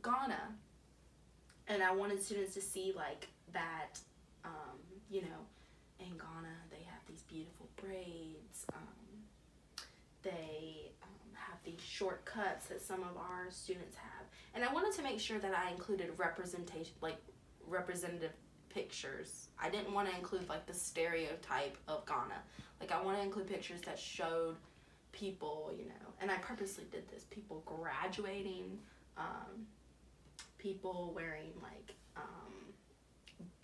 Ghana, and I wanted students to see like that, you know, in Ghana they have these beautiful braids. They have these shortcuts that some of our students have, and I wanted to make sure that I included representation, like representative pictures. I didn't want to include like the stereotype of Ghana. Like I want to include pictures that showed people, you know, and I purposely did this, people graduating, people wearing like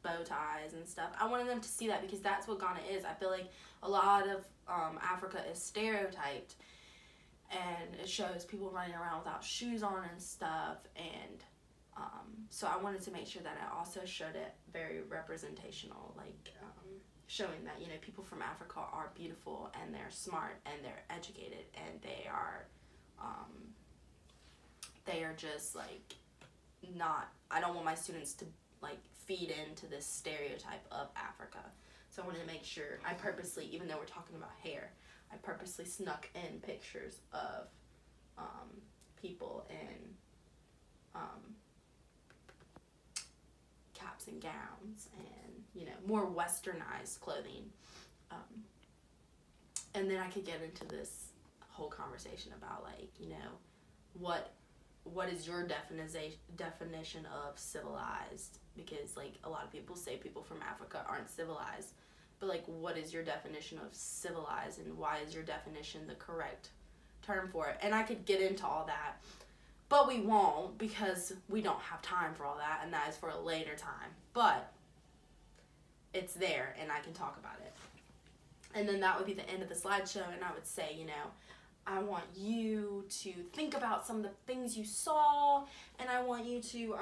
bow ties and stuff. I wanted them to see that because that's what Ghana is. I feel like a lot of Africa is stereotyped, and it shows people running around without shoes on and stuff, and so I wanted to make sure that I also showed it very representational, like showing that, you know, people from Africa are beautiful and they're smart and they're educated and they are just like not, I don't want my students to like feed into this stereotype of Africa. So I wanted to make sure, I purposely, even though we're talking about hair, I purposely snuck in pictures of people in caps and gowns and, you know, more westernized clothing. And then I could get into this whole conversation about like, you know, what is your definition of civilized? Because like a lot of people say people from Africa aren't civilized, but like what is your definition of civilized, and why is your definition the correct term for it? And I could get into all that, but we won't because we don't have time for all that, and that is for a later time. But it's there and I can talk about it. And then that would be the end of the slideshow, and I would say, you know, I want you to think about some of the things you saw, and I want you to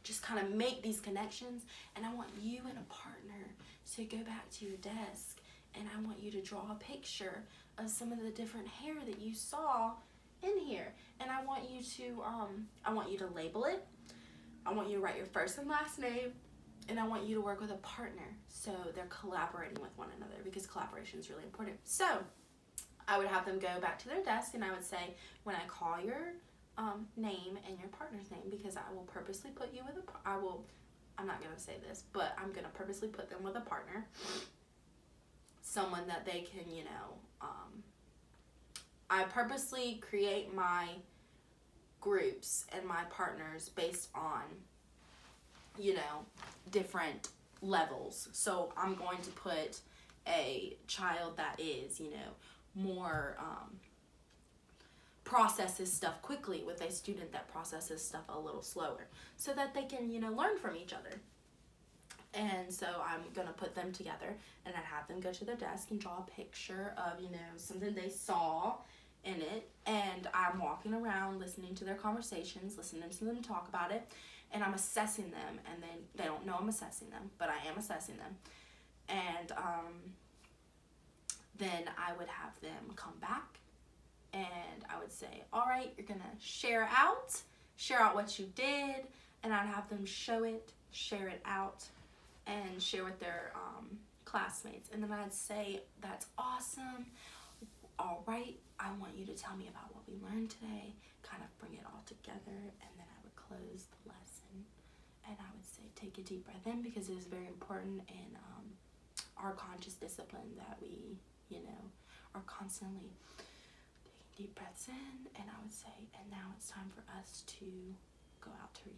just kind of make these connections, and I want you and a partner to go back to your desk, and I want you to draw a picture of some of the different hair that you saw in here, and I want you to label it. I want you to write your first and last name, and I want you to work with a partner so they're collaborating with one another, because collaboration is really important. So I would have them go back to their desk, and I would say, when I call your name and your partner's name, because I will purposely put you with I'm not going to say this, but I'm going to purposely put them with a partner, someone that they can, you know, I purposely create my groups and my partners based on, you know, different levels. So I'm going to put a child that is, you know, more processes stuff quickly with a student that processes stuff a little slower, so that they can, you know, learn from each other. And so I'm gonna put them together, and I'd have them go to their desk and draw a picture of, you know, something they saw in it, and I'm walking around listening to their conversations, listening to them talk about it, and I'm assessing them, and then they don't know I'm assessing them, but I am assessing them. And then I would have them come back, and I would say, all right, you're gonna share out what you did, and I'd have them share it out, and share with their classmates. And then I'd say, that's awesome. All right, I want you to tell me about what we learned today, kind of bring it all together, and then I would close the lesson, and I would say, take a deep breath in, because it is very important in our conscious discipline that we, you know, are constantly taking deep breaths in. And I would say, and now it's time for us to go out to